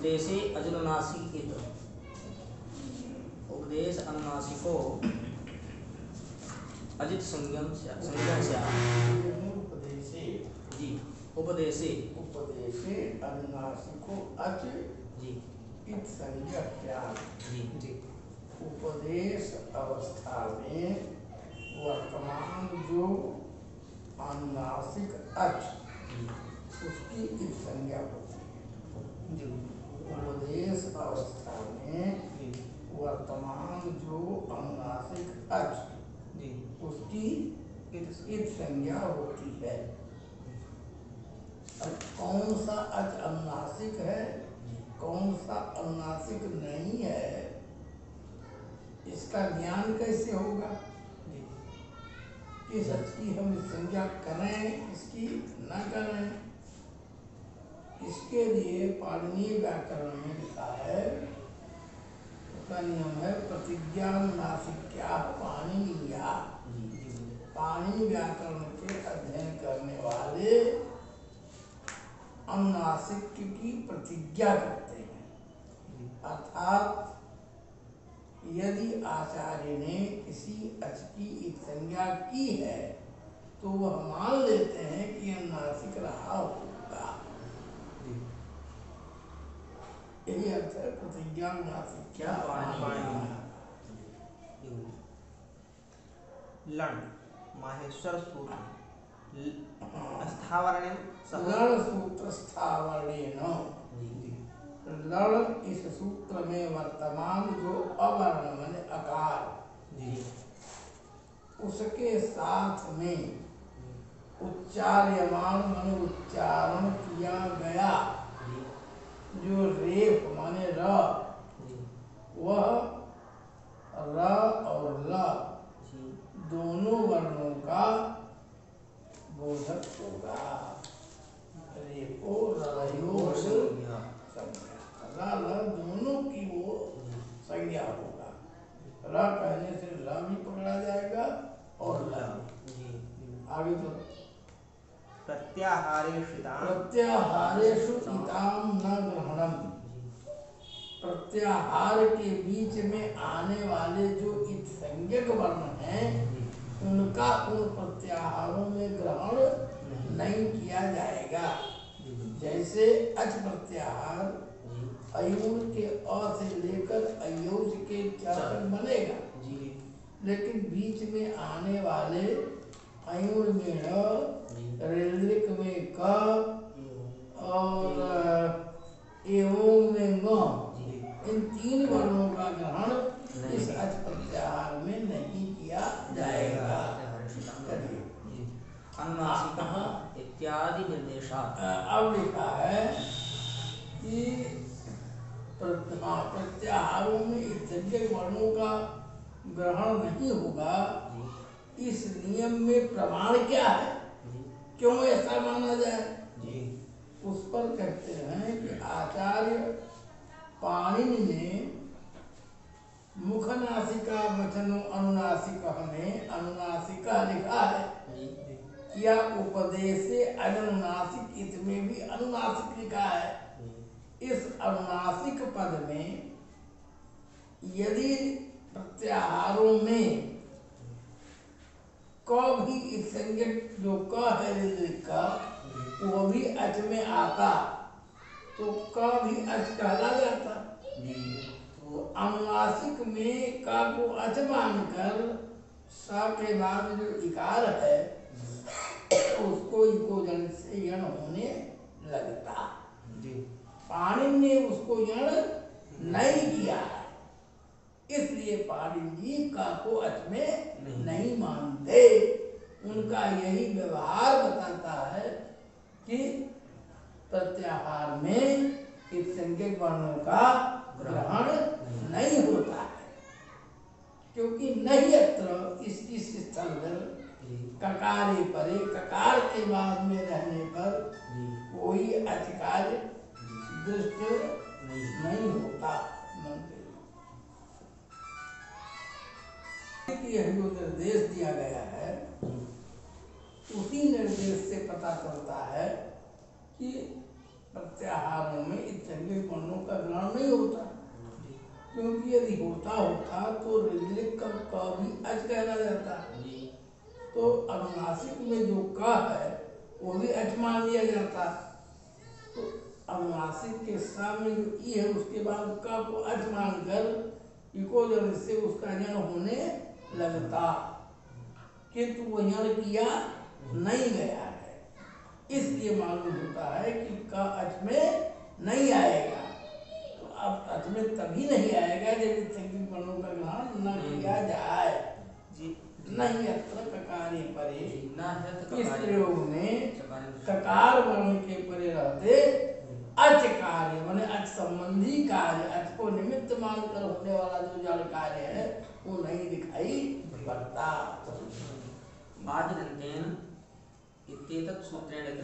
उपदेशे अजनुनासिक इत। उपदेश अनुनासिको अजित संज्ञा से उपदेशे जी उपदेशे अनुनासिको अच जी इत संज्ञा क्या जी जी उपदेश अवस्था में वर्तमान जो अनुनासिक अच उसकी इत संज्ञा होती है। जी उपदेश अवस्था में वर्तमान जो अनुनासिक अच जी उसकी इत संज्ञा होती है। अब कौन सा अच अनुनासिक है, कौन सा अनुनासिक नहीं है, इसका ज्ञान कैसे होगा? किस अच की हम संज्ञा करें, इसकी न करें, इसके लिए पाणिनीय व्याकरण में लिखा है, उसका नियम है प्रतिज्ञानुनासिक्या पाणिनीया। पाणिनीय व्याकरण के अध्ययन करने वाले अनुनासिक की प्रतिज्ञा करते हैं। अर्थात यदि आचार्य ने किसी अच की एक संज्ञा की है तो वह मान लेते हैं कि अनुनासिक रहा होगा। यही अर्थ है प्रतिज्ञानुनासिक क्या लण माहेश्वर सूत्र स्थावरणेन लण सूत्र स्थावरणेन। लण इस सूत्र में वर्तमान जो अवर्ण माने अकार उसके साथ में उच्चार्यमान माने उच्चारण किया गया जो रेफ माने र, वह र और ल दोनों वर्णों का बोधक होगा। रेफो रयो संज्ञा, र दोनों की वो संज्ञा होगा। र कहने से ल भी पकड़ा जाएगा और ल आगे तो प्रत्याहारेषु इताम न ग्रहणम। प्रत्याहार के बीच में आने वाले जो इत संज्ञक वर्ण हैं उनका उन प्रत्याहारों में ग्रहण नहीं किया जाएगा। जैसे अच प्रत्याहार अयूर के अ से लेकर अयोज के च तक बनेगा, लेकिन बीच में आने वाले अयूर में रेलृक में क और एवं में ग, इन तीन वर्णों का ग्रहण इस अच प्रत्याहार में नहीं किया जाएगा। अनुनासिकः इत्यादि निर्देशात्। अब लिखा है कि प्रत्याहारों में इस संज्ञक वर्णों का ग्रहण नहीं होगा। इस नियम में प्रमाण क्या है, क्यों ऐसा माना जाए? उस पर कहते हैं कि आचार्य पाणिनि ने मुखनासिका वचनो अनुनासिका में अनुनासिका लिखा है, या उपदेशे अनुनासिक इसमें भी अनुनासिक लिखा है। इस अनुनासिक पद में यदि प्रत्याहारों में क भी इस संज्ञक जो क है का वो भी अच में आता तो क भी अच कहला जाता। तो अनुनासिक में क को अच मानकर स के बाद जो इकार है उसको इको जन से यण होने लगता। पाणिनि ने उसको यण नहीं किया है, इसलिए पाणिनि जी का को अच में नहीं मानते। उनका यही व्यवहार बताता है कि प्रत्याहार में इस संज्ञक वर्णों का ग्रहण नहीं होता है, क्योंकि नहीं अत्र इस स्थल पर ककारे परे ककार के बाद में रहने पर कोई अधिकार दृष्ट नहीं होता। यह जो निर्देश दिया गया है उसी निर्देश से पता चलता है कि प्रत्याहारों में इस संज्ञक वर्णों का क्योंकि यदि होता तो ऋद्धिक का क भी अच कहना जाता। तो अनुनासिक में जो क है वो भी अच मान लिया जाता। तो अनुनासिक के सामने जो ई है उसके बाद क को अच मानकर इको जब से उसका यण होने लगता, किंतु वो यण किया नहीं गया है, इसलिए मालूम होता है कि क अच में नहीं आएगा। तो अब अच में तभी नहीं आएगा जब संयुक्त वर्णों का ग्रहण न किया जाए। नहीं अत्र ककारे परे, इस प्रयोग में ककार वर्ण के परे रहते अच कार्य माने अच संबंधी कार्य, अच को निमित्त मानकर होने वाला जो जड़ कार्य है वो नहीं दिखाई पड़ता।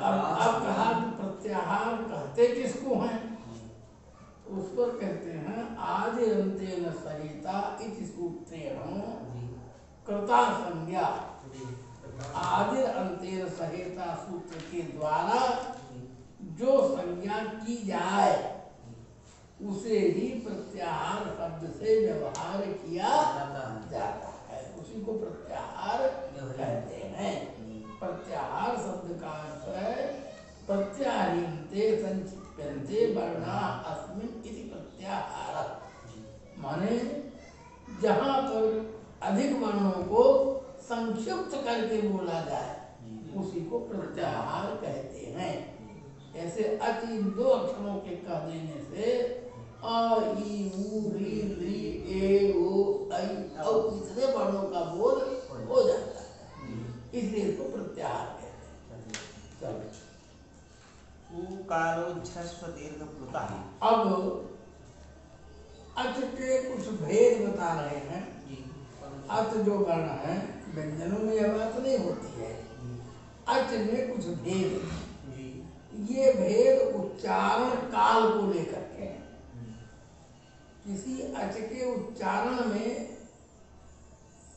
अब कहा कि प्रत्याहार कहते किसको हैं, उस पर कहते हैं आदिरंतेन सहिता इति सूत्रेण कृता संज्ञा। आदिर अंतेर सहिता सूत्र के द्वारा जो संज्ञा की जाए उसे ही प्रत्याहार शब्द से व्यवहार किया जाता है, उसी को प्रत्याहार कहते हैं। प्रत्याहार शब्द का अर्थ है प्रत्याहारिन्ते संक्षिप्यन्ते वर्णा अस्मिन् इति प्रत्याहार, माने जहाँ पर अधिक वर्णों को संक्षिप्त करके बोला जाए उसी को प्रत्याहार कहते हैं। ऐसे अच इन दो अक्षरों के कह देने से अ ई उ री ली ए ओ ऐ औ इतने वर्णों का बोध हो जाता है, इसलिए इसको प्रत्याहार कहते हैं। अब अच के कुछ भेद बता रहे हैं। अच जो वर्ण है व्यंजनों में यह बात नहीं होती है, अच में कुछ भेद, ये भेद उच्चारण काल को लेकर के हैं। किसी अच के उच्चारण में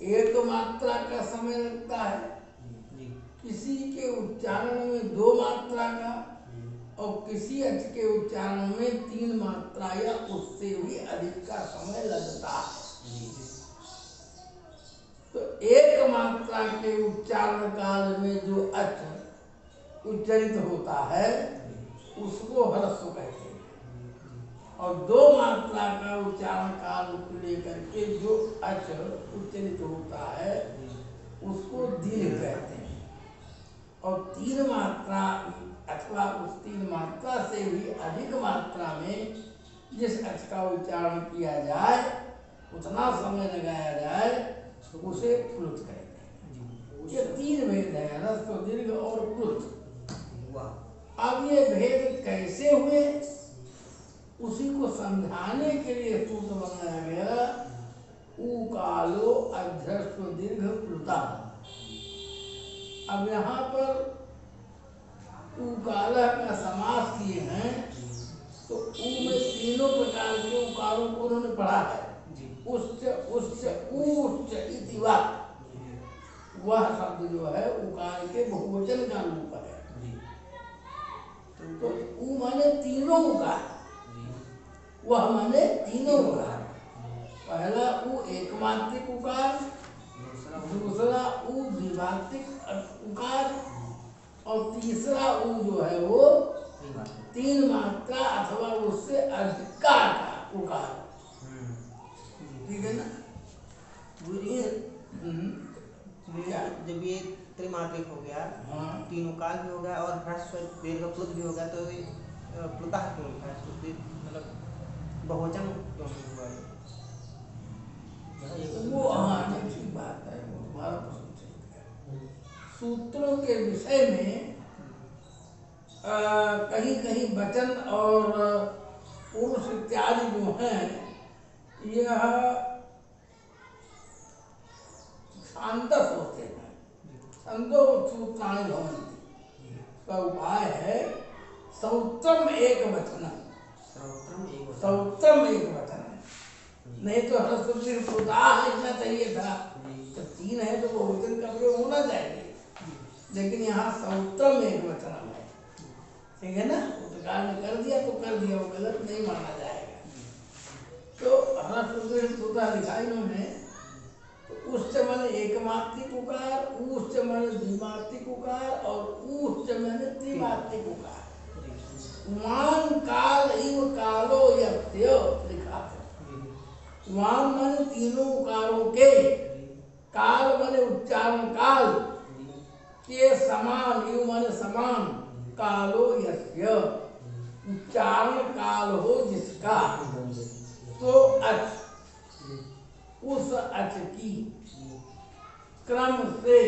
एक मात्रा का समय लगता है, किसी के उच्चारण में 2 मात्रा का, और किसी अच के उच्चारण में 3 मात्रा या उससे भी अधिक का समय लगता है। तो एक मात्रा के उच्चारण काल में जो अच उच्चरित होता है उसको ह्रस्व कहते हैं, और 2 मात्रा का उच्चारण काल को लेकर के जो अच उच्चरित होता है उसको दीर्घ कहते हैं, और 3 मात्रा अथवा उस 3 मात्रा से भी अधिक मात्रा में जिस अच का उच्चारण किया जाए उतना समय लगाया जाए उसे प्लुत कहते हैं। ये 3 भेद है, ह्रस्व दीर्घ और प्लुत। अब ये भेद कैसे हुए उसी को समझाने के लिए सूत्र बनाया गया उकालो अध्यस्व दीर्घ प्लुता। अब यहाँ पर उकाल का समास किए हैं तो ऊ में तीनों प्रकार के उकारों को उन्होंने पढ़ा है। उच्च उच्च उच्च इति वा, वह शब्द जो है उकार के बहुवचन का रूप है। तो ऊ माने तीनों उकार, वह माने तीनों उकार। पहला ऊ एकमात्रिक उकार, दूसरा ऊ द्विमात्रिक उकार, और तीसरा ऊ जो है वो 3 मात्रा अथवा उससे अधिक का उकार। ठीक है ना? जब ये त्रिमात्रिक हो गया, हाँ, 3 उकार भी हो गया और ह्रस्व दीर्घ प्लुत भी हो गया, तो ये प्लुतः क्यों है? मतलब बहुवचन क्यों हुआ? वो हाँ ठीक बात है, तुम्हारा प्रश्न ठीक है। सूत्रों के विषय में कहीं कहीं वचन और पुरुष इत्यादि जो हैं यह छांदस होते हैं। छंदो सूत्राणि भवन्ति, का उपाय है सौत्रम एक वचन, सौत्रम एक वचन। नहीं तो ह्रस्व दीर्घ प्लुतः लिखना चाहिए था, तो 3 है तो बहुवचन का प्रयोग होना चाहिए, लेकिन यहाँ सौत्रम एक वचन है। ठीक है ना? उत्कार ने कर दिया तो कर दिया, वो गलत नहीं माना जाएगा। तो ह्रस्व लिखा इन्होंने, तो उच्च मन एक मात्रिक उकार, उच्च मन द्विमात्रिक उकार और उच्च मन त्रिमात्रिक उकार। वाम काल इव कालो यत्य लिखा है। वाम मन तीनों उकारों के, काल मन उच्चारण काल के समान, इव मन समान, कालो यस्य उच्चारण काल हो जिसका, तो अच उस अच की क्रम से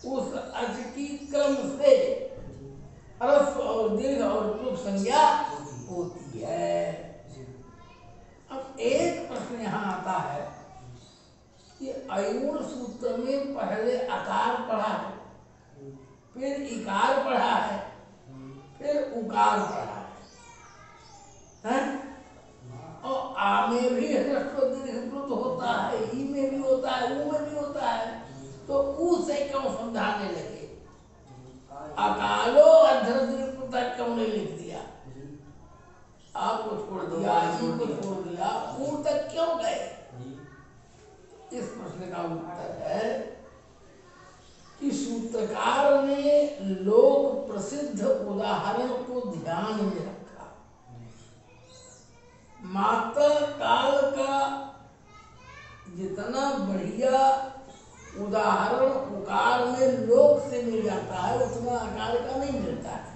उस अच की क्रम से ह्रस्व और दीर्घ और प्लुत संज्ञा होती है। अब एक प्रश्न यहाँ आता है कि अयूर सूत्र में पहले अकार पढ़ा है, फिर इकार पढ़ा है, फिर उकार पढ़ा है? और आ में भी ह्रस्व दीर्घ प्लुत होता है, ई में भी होता है, ऊ में भी होता है, तो ऊ से क्यों समझाने लगे? अकालो अधर दीर्घ प्लुत क्यों नहीं लिख दिया? आपको छोड़ दिया, ई को छोड़ दिया, ऊ तक क्यों गए? इस प्रश्न का उत्तर है कि सूत्रकार ने लोक प्रसिद्ध उदाहरण को ध्यान में रखा। मात्रा काल का जितना बढ़िया उदाहरण उकार में लोक से मिल जाता है, उतना अकार का नहीं मिलता है।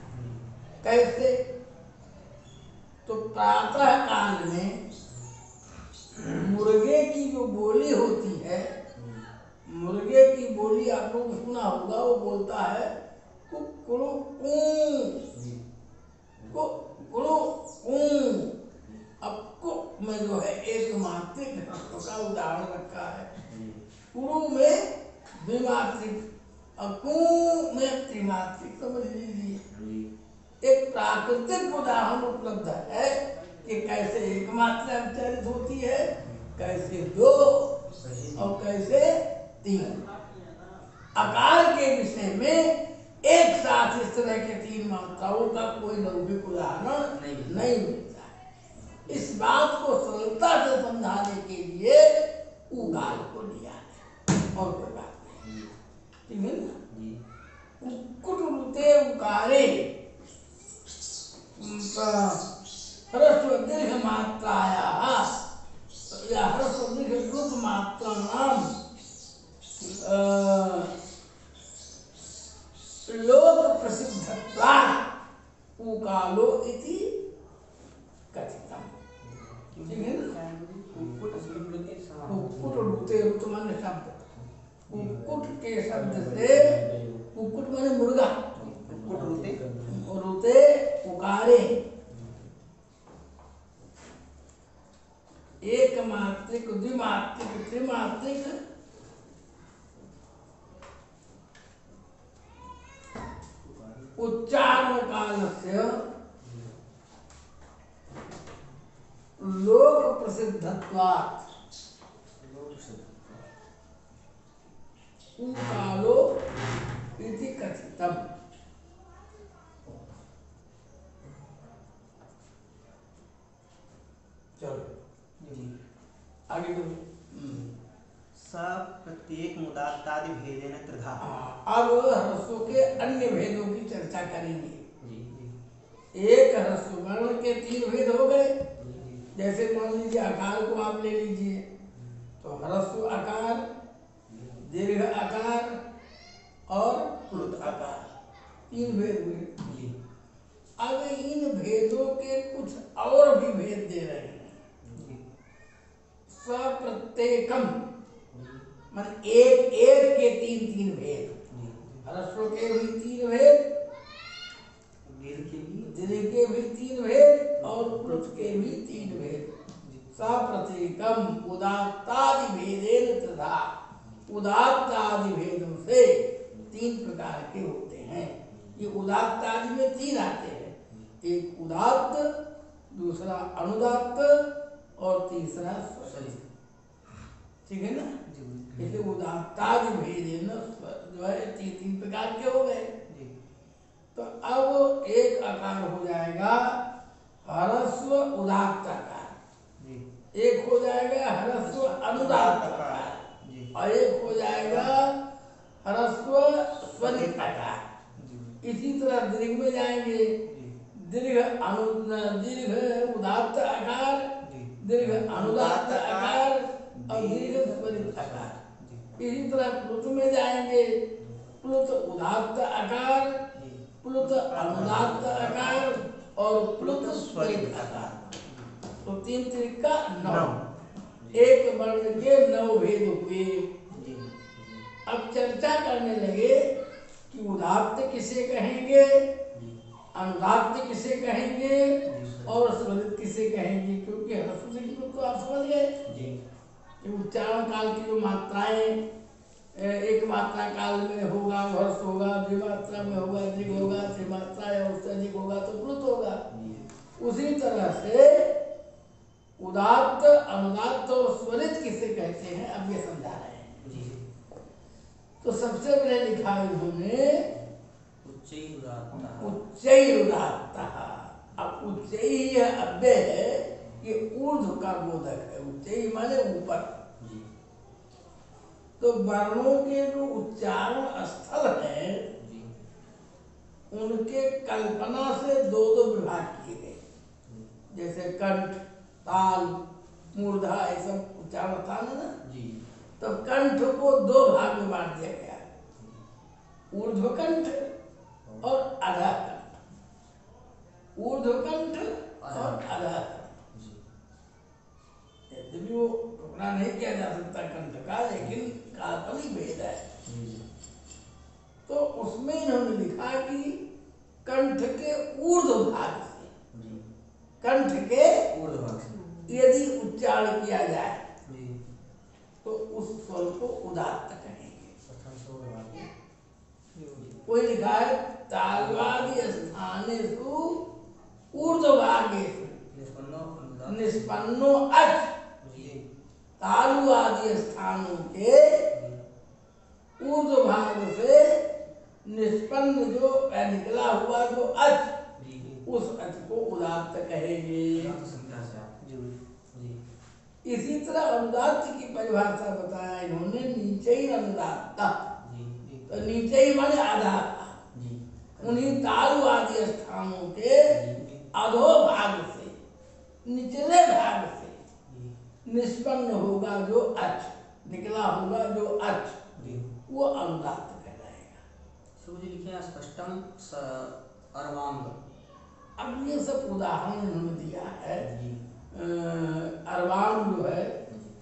कैसे? तो प्रातः काल में मुर्गे की जो बोली होती है, मुर्गे की बोली आप लोगों ने सुना होगा, वो बोलता है कुकड़ू कुकड़ू। अब कुक में जो है एक मात्रिक का उदाहरण रखा है, कुरु में द्विमात्रिक और कु में त्रिमात्रिक, समझ लीजिए। एक प्राकृतिक उदाहरण उपलब्ध है कि कैसे एक मात्रा उच्चारित होती है, कैसे दो और कैसे तीन। आकार के विषय में एक साथ इस तरह के तीन मात्राओं का कोई लौकिक उदाहरण नहीं मिलता है। इस बात को सरलता से समझाने के लिए उगाल को लिया है और कोई बात नहीं, ठीक है ना? कुटुते उकारे ह्रस्व दीर्घ मात्राया या ह्रस्व दीर्घ प्लुत मात्राणाम लोक प्रसिद्धत्वात् उकालो इति कथितम। ठीक है ना? कुक्कुट रुते, रुत माने शब्द, कुक्कुट के शब्द से, कुक्कुट माने मुर्गा, कुक्कुट रुते और रुते उकारे, एक मात्रिक द्विमात्रिक त्रिमात्रिक उच्चारण कालस्य लोक प्रसिद्धत्वात् उकालो इति कथितम। चलो आगे प्रत्येक मुदात्तादि भेदेन त्रिधा। अब ह्रस्व के अन्य भेदों की चर्चा करेंगे। एक ह्रस्व वर्ण के तीन भेद हो गए। जैसे मान लीजिए आकार को आप ले लीजिए, तो ह्रस्व आकार, दीर्घ आकार और प्लुत आकार, तीन भेद हुए। अब इन भेदों के कुछ और भी भेद दे रहे हैं। स्वप्रत्येकम मान एक एक के तीन तीन भेद, ह्रस्व के भी तीन भेद, दीर्घ के भी तीन भेद और प्लुत के भी तीन भेद। स्वप्रत्येकम उदात्तादि भेदेन त्रिधा, उदात्तादि भेदों से तीन प्रकार के होते हैं। ये उदात्तादि में तीन आते हैं, एक उदात्त, दूसरा अनुदात्त और तीसरा स्वशलित। ठीक है ना? इसलिए उदात्तादि भेदेन जो है तीन तीन प्रकार के हो गए। तो अब एक आकार हो जाएगा ह्रस्व उदात्त आकार, एक हो जाएगा ह्रस्व अनुदात्त आकार और एक हो जाएगा ह्रस्व स्वरित आकार। इसी तरह दीर्घ में जाएंगे, दीर्घ उदात्त आकार, दीर्घ अनुदात्त आकार और दीर्घ स्वरित आकार। इसी तरह प्लुत में जाएंगे, प्लुत उदात्त आकार, प्लुत अनुदात्त आकार और प्लुत स्वरित आकार। तो 3 त्रिका 9, एक वर्ण के 9 भेद हुए। अब चर्चा करने लगे कि उदात्त किसे कहेंगे, अनुदात्त किसे कहेंगे और स्वरित किसे कहेंगे, क्योंकि ह्रस्व दीर्घ तो आप समझ गए कि उच्चारण काल की जो मात्राएं, एक मात्रा काल में होगा ह्रस्व होगा, द्विमात्रा में होगा दीर्घ होगा, त्रिमात्रा या उससे अधिक होगा तो प्लुत होगा। उसी तरह से उदात्त, अनुदात्त और स्वरित किसे कहते हैं अब ये समझा रहे हैं। तो सबसे पहले लिखा इन्होंने उच्चैरुदात्त। अब उच्चई अव्यय है, ये ऊर्ध्व का बोधक है। उच्चई माने ऊपर। तो वर्णों के जो उच्चारण स्थल है उनके कल्पना से 2-2 विभाग किए गए। जैसे कंठ, ताल, मूर्धा, ये सब उच्चारण स्थान है ना। तो कंठ को 2 भाग में बांट दिया गया, ऊर्ध्वकंठ और अधः कंठ। ऊर्ध्वकंठ और अधः कंठ, यदि वो टुकड़ा नहीं किया जा सकता कंठ का, लेकिन काल्पनिक भेद है। तो उसमें इन्होंने लिखा कि कंठ के ऊर्ध्व भाग से, कंठ के ऊर्ध्व भाग से यदि उच्चारण किया जाए तो उस स्वर को उदात्त कहेंगे। कोई लिखा है तालवादि स्थानेषु ऊर्ध्वभागेषु निष्पन्नो अच। तालु आदि स्थानों के ऊर्ध्व भाग से निष्पन्न जो निकला हुआ जो अच, उस अच को उदात्त कहेंगे। इसी तरह अनुदात्त की परिभाषा बताया इन्होंने, नीचे ही अनुदात्त। तो नीचे ही माने आधा, उन्हीं तालु आदि स्थानों के अधो भाग से, निचले भाग से निष्पन्न होगा जो अच, निकला होगा जो अच, वो अनुदात्त कहलाएगा। लिखे हैं स्पष्टम अर्वांग। अब ये सब उदाहरण उन्होंने दिया है। अर्वांग जो है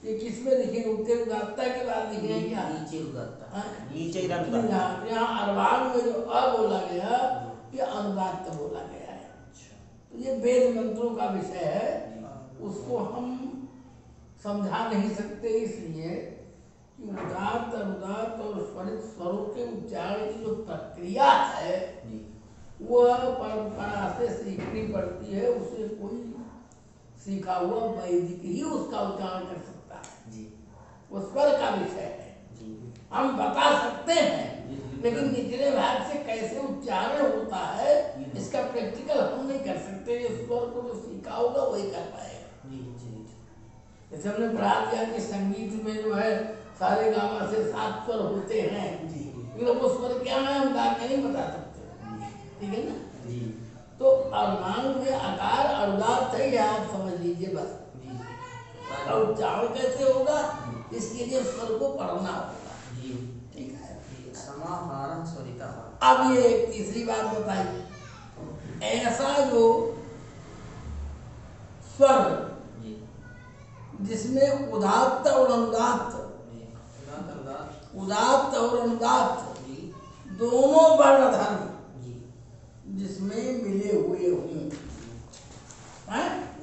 ये किसमें लिखे, उत्तर उदात्ता के बाद लिखे हैं क्या? नीचे उदात्ता, नीचे यहाँ अर्वांग में जो अ बोला गया ये अनुदात्त बोला गया है। तो ये वेद मंत्रों का विषय है, उसको हम समझा नहीं सकते, इसलिए कि उदात्त, अनुदात्त और स्वरित स्वरों के उच्चारण की जो प्रक्रिया है वह परंपरा से सीखनी पड़ती है। उसे कोई सीखा हुआ वैदिक ही उसका उच्चारण कर सकता है। वो स्वर का विषय है, हम बता सकते हैं, लेकिन निचले भाग से कैसे उच्चारण होता है इसका प्रैक्टिकल हम नहीं कर सकते। स्वर को जो सीखा होगा वही कर पाएगा। जैसे हमने पढ़ा दिया कि संगीत में जो है सारे गामा से 7 स्वर होते हैं, लेकिन वो स्वर क्या है हम गा के नहीं बता सकते, ठीक है ना। तो अर्वांग में आकार अनुदात्त है, आप समझ लीजिए बस। और उच्चारण कैसे होगा इसके लिए स्वर को पढ़ना होगा, ठीक है। समाहार स्वरिता। अब ये एक तीसरी बात बताइए, ऐसा जो स्वर जिसमें उदात्त और अनुदात्त, उदात्त और अनुदात्त दोनों वर्ण धर्म जिसमें मिले हुए हों,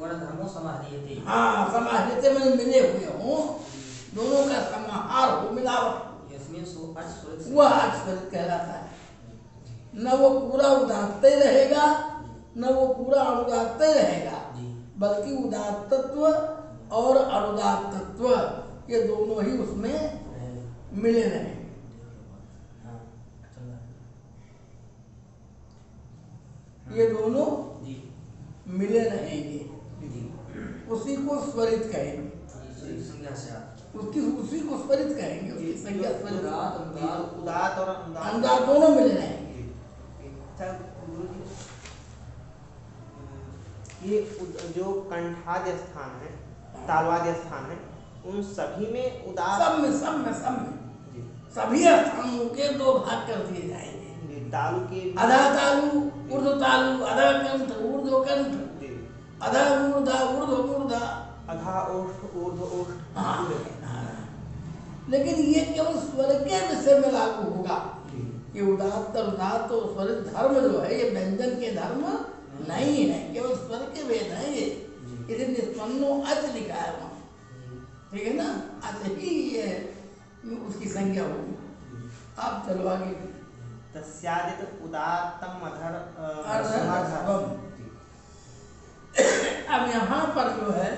वर्ण धर्मों समाह्रियते। हाँ, समाह्रियते में मिले हुए हों, दोनों का समाहार हो, मिलावट, वह अच्युत कहलाता है। न वो पूरा उदात्त ही रहेगा न वो पूरा अनुदात्त ही रहेगा, बल्कि उदात्तत्व और अनुदात्तत्व ये दोनों ही उसमें मिले रहेंगे। ये दोनों जी मिले रहेंगे, जी उसी को स्वरित कहेंगे। जी संज्ञा से आप उसी को स्वरित कहेंगे, उसकी संज्ञा स्वरित। उदात और अनुदात दोनों मिले रहेंगे। अच्छा गुरुजी, ये जो कंठाद्य स्थान है, तालवाद्य स्थान है, उन सभी में उदात, सब में जी सभी स्थानों के दो भाग कर दिए जाएंगे। जी, तालु के अधा तालु, ऊर्ध्व तालु, अधा कंठ, ऊर्ध्व कंठ, जी, अधा मूर्धा, ऊर्ध्व मूर्धा। अधा ओष्ठ, ऊर्ध्व ओष्ठ। हाँ, लेकिन ये केवल स्वर के विषय में लागू होगा। ये उदात्त और उदात्त और स्वरित धर्म जो है, ये व्यंजन के धर्म नहीं है, केवल स्वर के वेद है ये। इसे निष्पन्नो अच लिखा है वहाँ, ठीक है ना, अच ही ये उसकी संज्ञा होगी। आप चलो आगे। तस्यादित उदात्तम अधर अर्धम। अब यहाँ पर जो है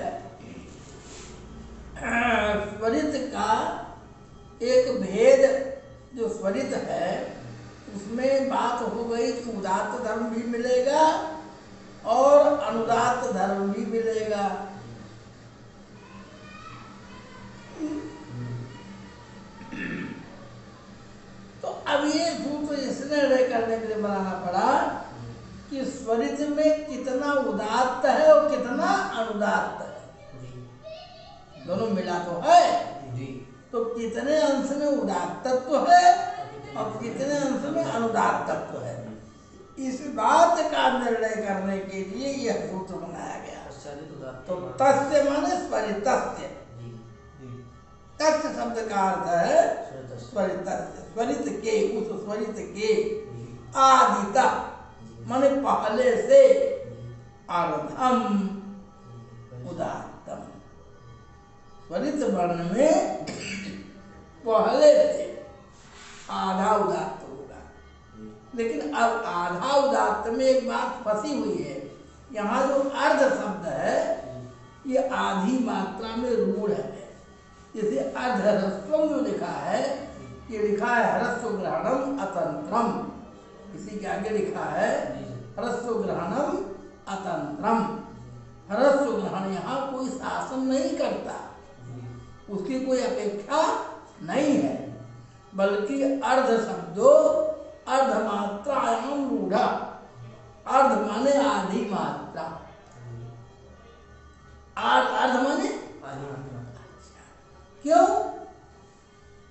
स्वरित का एक भेद जो स्वरित है, उसमें बात हो गई कि उदात्त धर्म भी मिलेगा और अनुदात्त धर्म भी मिलेगा। तो अब ये सूत्र इसलिए निर्णय करने के लिए बनाना पड़ा कि स्वरित में कितना उदात्त है और कितना अनुदात्त है। दोनों मिला तो है, तो कितने अंश में उदात्त तत्व है और कितने अंश में अनुदात्त तत्व है, इस बात का निर्णय करने के लिए यह सूत्र बनाया गया। तो तस्य माने स्वरित, तस्य शब्द का अर्थ है स्वरित, स्वरित के, उस स्वरित के आदिता माने पहले से, अर्धम उदात्तम, स्वरित वर्ण में पहले से आधा उदात्त होगा। लेकिन अब आधा उदात्त में एक बात फंसी हुई है, यहाँ जो अर्ध शब्द है ये आधी मात्रा में रूढ़ है। जैसे अर्धह्रस्वम जो लिखा है, ये लिखा है ह्रस्व ग्रहणम अतंत्रम, इसी के आगे लिखा है ह्रस्व ग्रहणम अतंत्रम। ह्रस्व ग्रहण यहाँ कोई शासन नहीं करता, उसकी कोई अपेक्षा नहीं है, बल्कि अर्ध शब्दो अर्धमात्रायाम रूढ़ा, अर्ध माने आधी मात्रा, अर्ध माने क्यों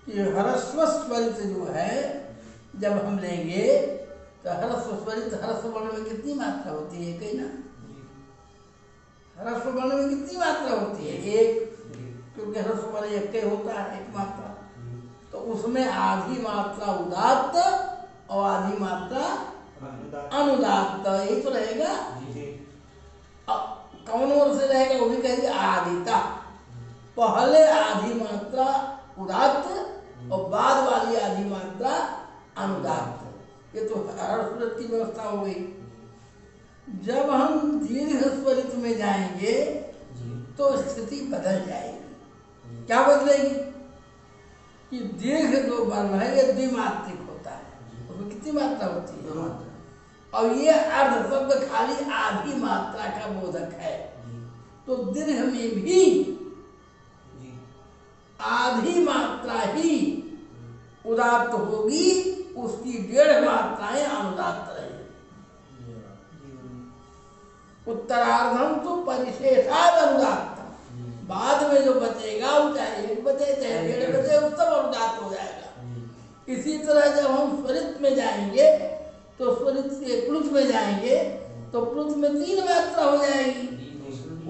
कि ह्रस्व स्वरित जो है जब हम लेंगे तो ह्रस्व स्वरित, ह्रस्व वर्ण में कितनी मात्रा होती है, कहीं ना, ह्रस्व वर्ण में कितनी मात्रा होती है, एक, क्योंकि ह्रस्व वर्ण एक के होता है, एक मात्रा, तो उसमें आधी मात्रा उदात्त और आधी मात्रा अनुदात्त, यही तो रहेगा। कौन ओर से रहेगा, वो भी कहेंगे आदिता, पहले आधी मात्रा उदात्त और बाद वाली आधी मात्रा अनुदात्त। ये तो हर सूरत की व्यवस्था हो गई। जब हम दीर्घ स्वरित में जाएंगे तो स्थिति बदल जाएगी। क्या बदलेगी कि दीर्घ जो वर्ण है ये द्विमात्रिक होता है, उसमें कितनी मात्रा होती है, और ये अर्ध शब्द खाली आधी मात्रा का बोधक है, तो दीर्घ में भी आधी मात्रा ही उदात्त होगी, उसकी 1.5 मात्राएं अनुदात्त रहेगी। उत्तरार्धम तो परिशेषाद अनुदात्त, बाद में जो बचेगा वो चाहे 1 बचे चाहे 1.5 बचे, वो सब अनुदात्त हो जाएगा। इसी तरह जब हम स्वरित में जाएंगे तो स्वरित के प्लुत में जाएंगे तो प्लुत में 3 मात्रा हो जाएगी,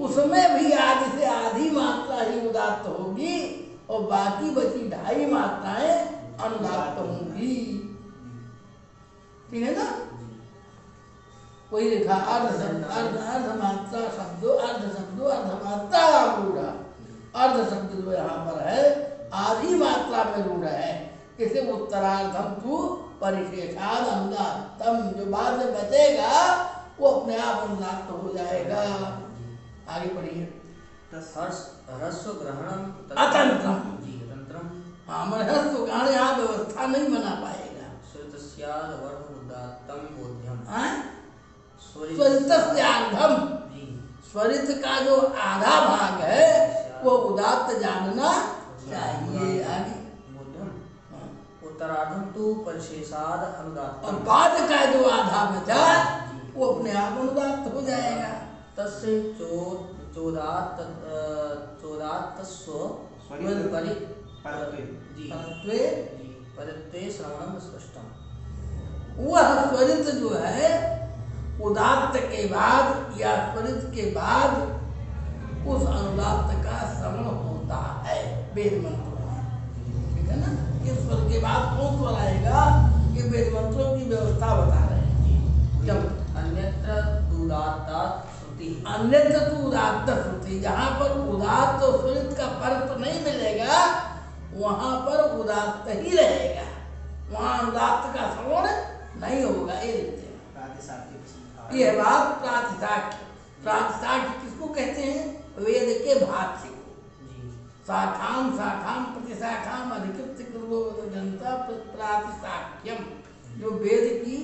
उसमें भी आधी से आधी मात्रा ही उदात्त होगी और बाकी बची 2.5 मात्राएं अनुदात्त होंगी, ठीक है ना। वही लिखा अर्ध शब्द, अर्ध मात्रा शब्दों, अर्ध शब्दों अर्धमात्रा रूढ़ा, अर्ध शब्द जो यहाँ पर है आधी मात्रा में रूढ़ है, इसे उत्तरार्धम तू परिशेषाद अनुदात्तम, जो बाद में बचेगा वो अपने आप अनुदात्त हो जाएगा। आगे पढ़िए। ह्रस्व ग्रहणम अतंत्रम, अतंत्रम, हाँ मैं ह्रस्व ग्रहण यहाँ व्यवस्था नहीं बना पाएगा। स्वरितस्याद वर्णोदात्तम बोध्यम, स्वरितस्य अर्धम, जी स्वरित का जो आधा भाग है वो उदात्त जानना चाहिए। आगे मूर्धम उत्तरार्धम तो परिशेषाद और अनुदात्तम। बाद का जो आधा बचा वो अपने आप अनुदात्त हो जाएगा। तस्य चोदात्तस्व परि परत्वे। जी परत्वे जी परत्वे श्रवणम स्पष्टम। वह स्वरित जो है उदात्त के बाद या स्वरित के बाद उस अनुदात्त का श्रवण होता है वेद मंत्रों में, ठीक है ना। इस स्वर के बाद कौन स्वर आएगा, ये वेद मंत्रों की व्यवस्था बता रहे हैं। जब अन्यत्र उदात्तात् श्रुति, अन्यत्र तो उदात्त श्रुति, जहाँ पर उदात्त और स्वरित का फर्क नहीं मिलेगा वहाँ पर उदात्त ही रहेगा, वहाँ अनुदात्त का श्रवण नहीं होगा। ये लिखते हैं। प्रातिशाख्य। ये बात प्रातिशाख्य। प्रातिशाख्य किसको कहते हैं, वेद के भाष्य को। जी शाखाम शाखाम प्रतिशाखाम अधिकृत्य कृतोदगंता प्रातिशाख्यम, जो वेद की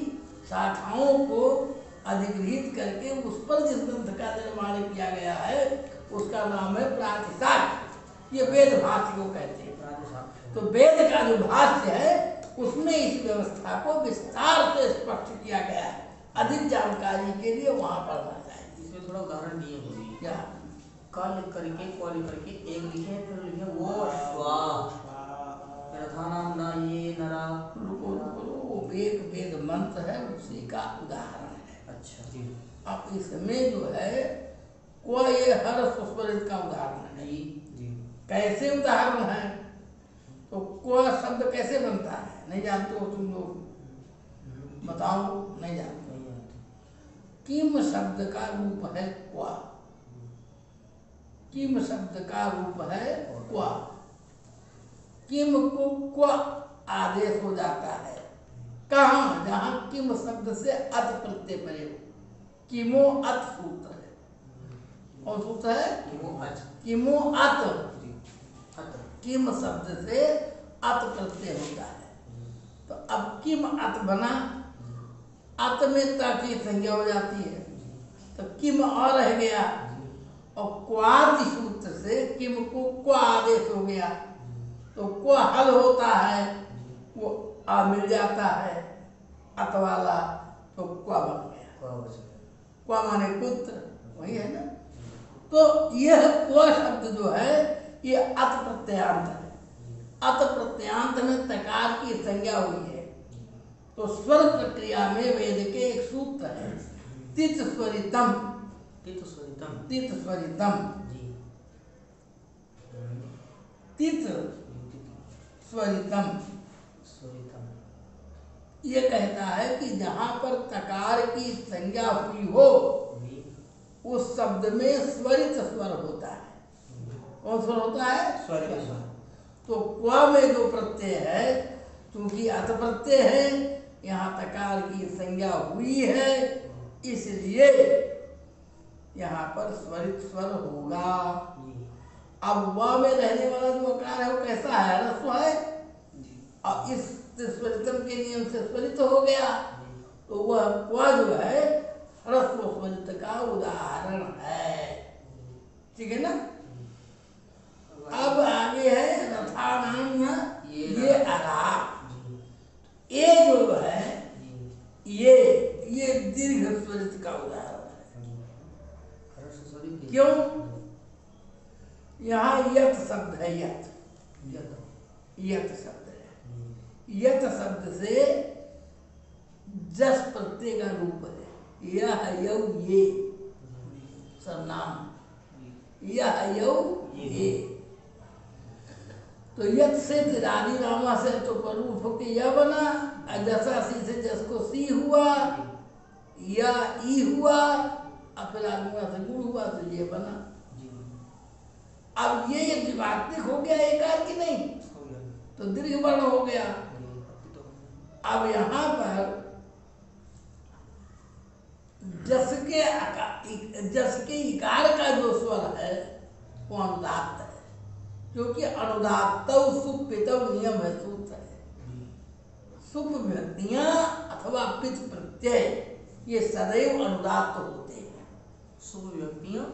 शाखाओं को अधिग्रहित करके उस पर जिस ग्रंथ का निर्माण किया गया है उसका नाम है प्रातिशाख्य। ये वेद भाष्य को कहते हैं। प्रातिशाख्य। तो वेद का जो भाष्य है उसमें इस व्यवस्था को विस्तार से स्पष्ट किया गया है। अधिक जानकारी के लिए वहाँ पढ़ना चाहिए। इसमें थोड़ा उदाहरण दिए हुए हैं। क्या क लिख करके क लिख करके एक लिखे, फिर लिखे वो श्वा, प्रधानाम न ये नरा। रुको रुको रुको, वो एक वेद मंत्र है उसी का उदाहरण है। अच्छा जी अब इसमें जो है को ये हर सुस्वरित का उदाहरण है। जी जी कैसे उदाहरण है, तो को शब्द कैसे बनता है नहीं जानते हो तुम लोग, बताओ। नहीं जानते। नहीं आती। किम शब्द का रूप है क्वा, किम शब्द का रूप है क्वा। किम को क्वा आदेश हो जाता है कहाँ, जहाँ किम शब्द से अत प्रत्यय परे हो। किमो अत सूत्र है। कौन सूत्र है, वो अच किमो अत। जी अत किम शब्द से अत प्रत्यय होता है। तो अब किम अत बना, अत में त की संज्ञा हो जाती है, तो किम और रह गया और क्वादि सूत्र से किम को क्वा आदेश हो गया, तो क्वा हल होता है, वो आ मिल जाता है अत वाला, तो क्वा बन गया। क्वा माने पुत्र, वही है ना। तो यह क्वा शब्द जो है ये अत प्रत्यांत है। अत प्रत्यांत में तकार की संज्ञा हुई है। तो स्वर प्रक्रिया में वेद के एक सूत्र है तित स्वरितम, तित स्वरितम तित स्वरितम, जी तित स्वरितम। स्वरितम ये कहता है कि जहाँ पर तकार की संज्ञा हुई हो जी उस शब्द में स्वरित स्वर होता है। कौन स्वर होता है, स्वरित स्वर। तो क्वा में जो प्रत्यय है, क्योंकि अत प्रत्यय है, यहाँ तकार की संज्ञा हुई है, इसलिए यहाँ पर स्वरित स्वर होगा। जी अब वा में रहने वाला जो अकार है वो कैसा है, ह्रस्व है, और इस स्वरितम के नियम से स्वरित हो गया, तो वह क्वा जो है ह्रस्व स्वरित का उदाहरण है। ठीक है ना। अब आगे है रथानाम ये अरा, ये जो है ये दीर्घ स्वरित का उदाहरण है। क्यों, यहाँ यत शब्द है, यत शब्द है। यत शब्द से जस प्रत्यय का रूप है। यह यौ ये सर्वनाम, यह यौ ये। तो यत से रानी रामा से तो रूप होके यह बना, जसा सी से जस को सी हुआ, या ई हुआ, और फिर आगुआ से गुण हुआ, तो ये बना। अब ये द्विवार्तिक हो गया एकार की नहीं, तो दीर्घ वर्ण हो गया। अब यहाँ पर जस के इकार का जो स्वर है वो अनुदात्त है, क्योंकि अनुदात्त सुपितव नियम है, सूत्र है। सुप विभक्तियां अथवा पित प्रत्यय ये सदैव अनुदात होते हैं। शुभ व्यक्तियों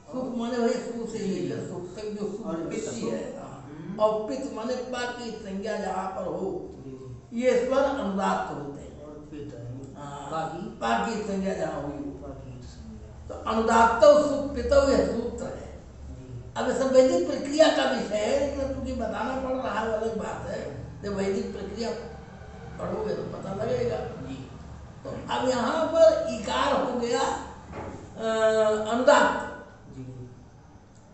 सुख माने वही सुख से लेकर सुख तक जो सुख और पित व्यक्ति है, सुख। और पित माने बाकी संज्ञा जहाँ पर हो, जी जी ये स्वर अनुदात होते हैं। और पिता हाँ, बाकी बाकी संज्ञा जहाँ हुई हो। बाकी संज्ञा। तो अनुदात सुख पित यह सूत्र है। जी अब ये सब वैदिक प्रक्रिया का विषय है, लेकिन तुझे बताना पड़ रहा है, अलग बात है। जब वैदिक प्रक्रिया पढ़ोगे तो पता लगेगा। जी तो अब यहाँ पर इकार हो गया अनुदात, जी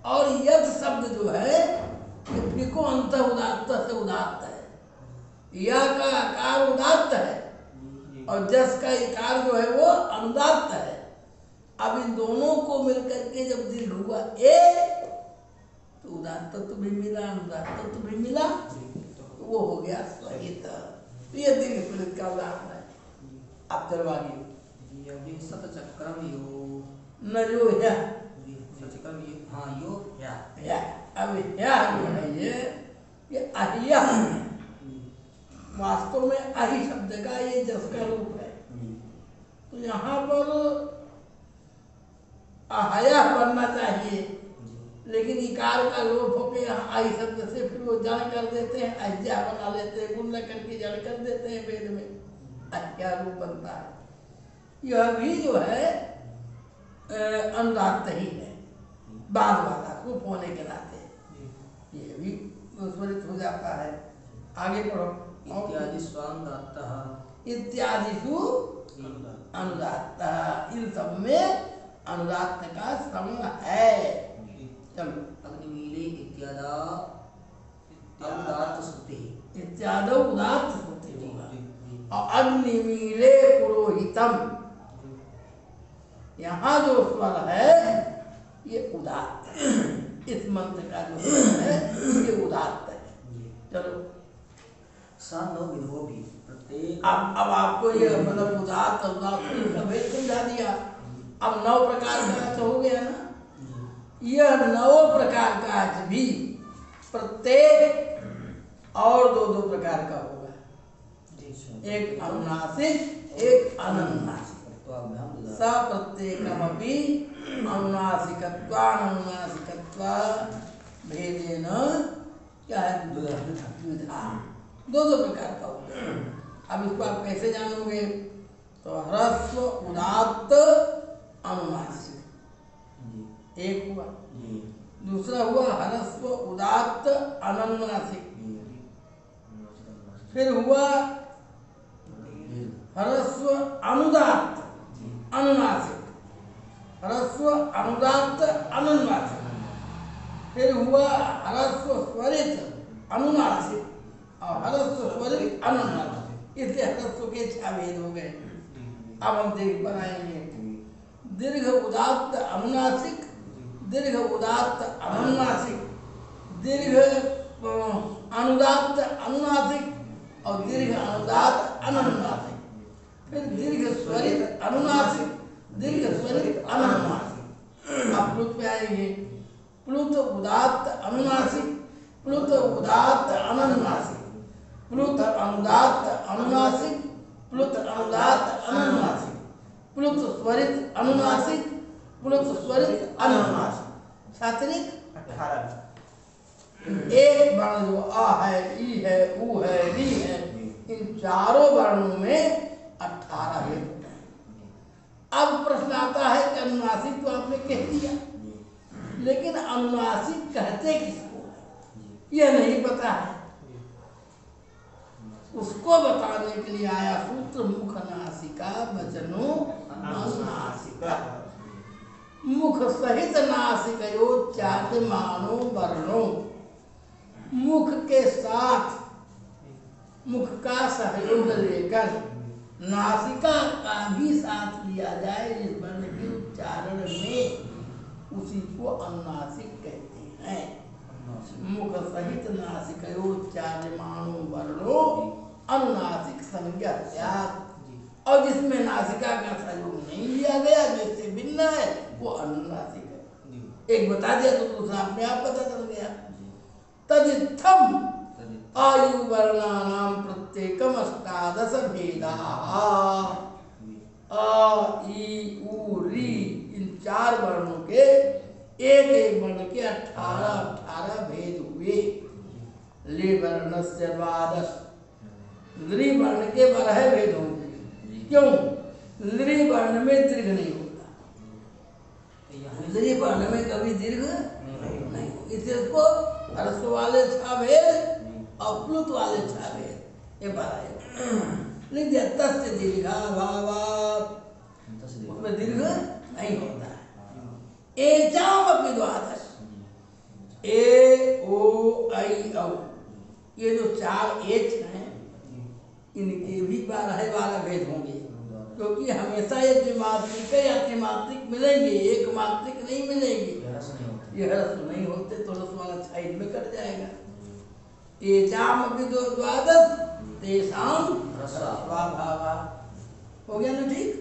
और यद शब्द जो है ये फिको अंत उदात्त से उदात्त है। या का आकार उदात्त है जी और जस का इकार जो है वो अनुदात्त है। अब इन दोनों को मिलकर के जब दीर्घ हुआ ए, तो उदात्त तो भी मिला, अनुदात्त तो भी मिला, तो वो हो गया स्वरित। तो ये दीर्घ स्वरित का उदाहरण है। अब चलो आगे। जी अभी सतचक्रम यो न जो है जी सतचक्रम यो हाँ यो या अब या जो है ये अहिया है। वास्तव में अहि शब्द का ये जस का रूप है। तो यहाँ पर अहया बनना चाहिए, लेकिन इकार का लोप होकर यहाँ आई शब्द से फिर वो जड़ कर देते हैं, अहिया बना लेते हैं, गुण करके जड़ कर देते हैं, वेद में अहिया रूप बनता है। यह भी जो है अनुदात्त ही है, बाद वाला रूप होने के नाते ये भी स्वरित हो जाता है। आगे पढ़ो। इत्यादि स्वानुदात्तः इत्यादिषु अनुदात्त, इन सब में अनुदात्त का श्रवण है। चलो अग्निमीले इत्यादा अनुदात्त श्रुति इत्यादि उदात्त श्रुति होगा। और अग्निमीले पुरोहितम, यहाँ जो स्वर है ये उदात्त है। इस मंत्र का जो स्वर है ये उदात्त है। चलो सा नौ विधो भी प्रत्येक अब आपको ये मतलब उदात्त उदात्त का भेद समझा दिया। अब 9 प्रकार का अर्थ हो गया ना। यह 9 प्रकार का अर्थ भी प्रत्येक और 2-2 प्रकार का होगा। एक अनुनासिक, एक अनुनासिक। स प्रत्येकमपि अनुनासिकत्वानुनासिकत्वा भेदेन क्या है द्विधा, 2-2 प्रकार का होगा। अब इसको आप कैसे जानोगे? तो ह्रस्व उदात्त अनुनासिक एक हुआ, दूसरा हुआ ह्रस्व उदात्त अनुनासिक, फिर हुआ ह्रस्व अनुदात्त अनुनासिक, ह्रस्व अनुदात्त अनुनासिक, फिर हुआ ह्रस्व स्वरित अनुनासिक और ह्रस्व स्वरित अनुनासिक। इसलिए ह्रस्व के 6 भेद हो गए। अब हम देख बनाएंगे दीर्घ उदात्त अनुनासिक, दीर्घ उदात्त अनुनासिक, दीर्घ अनुदात्त अनुनासिक और दीर्घ अनुदात्त अनुनासिक, फिर दीर्घ स्वरित अनुनासिक, दीर्घ स्वरित अनुनासिक। अब प्लुत पे आएंगे। प्लुत उदात्त अनुनासिक, प्लुत उदात्त अनुनासिक, प्लुत अनुदात्त अनुनासिक, प्लुत अनुदात्त अनुनासिक, प्लुत स्वरित अनुनासिक, प्लुत स्वरित अनुनासिक। सात्विक 18 एक वर्ण जो आ है, ई है, ऊ है, री है, इन चारों वर्णों में 18 भेद होते हैं। अब प्रश्न आता है कि अनुनासिक तो आपने कह दिया, लेकिन अनुनासिक कहते किसको है यह नहीं पता है। उसको बताने के लिए आया सूत्र मुख नासिका वचनो अनुनासिका। मुख सहित नासिकयोच्चार्यमानो वर्णो, मुख के साथ मुख का सहयोग लेकर नासिका का भी साथ लिया जाए इस वर्ण के उच्चारण में, उसी को अनुनासिक कहते हैं। मुख सहित नासिकयोच्चार्यमानो वर्णो अनुनासिक संज्ञा त्याग। और जिसमें नासिका का सहयोग नहीं लिया गया, जिससे भिन्न है, वो अनुनासिक है। एक बता दिया तो दूसरा अपने आप पता चल गया। तदित्थम आयु वर्णानाम प्रत्येकम 18 भेदा। अ ई उ री इन 4 वर्णों के एक एक वर्ण के 18 भेद हुए। लि वर्ण से द्वादश, लि वर्ण के 12 भेद होंगे। क्यों? लि वर्ण में दीर्घ नहीं होता, लि वर्ण में कभी दीर्घ नहीं, इसलिए उसको ह्रस्व वाले 6 भेद और प्लुत वाले 6 भेद ये 12 है। लिख दिया तस्य दीर्घा भावात्, उसमें दीर्घ नहीं होता है। एचाम अपनी द्वादश, ए ओ आई औ, ये जो 4 एच हैं इनके भी 12 भेद होंगे, क्योंकि हमेशा ये द्विमात्रिक या त्रिमात्रिक मिलेंगे, एक मात्रिक नहीं मिलेंगे। ये ह्रस्व नहीं होते तो ह्रस्व वाला साइड में कट जाएगा। एचाम अपनी द्वादश तेषां ह्रस्वा भावा, हो गया ना? ठीक।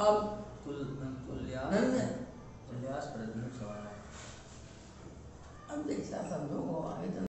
अब तुल्यास अब देखा समझो आगे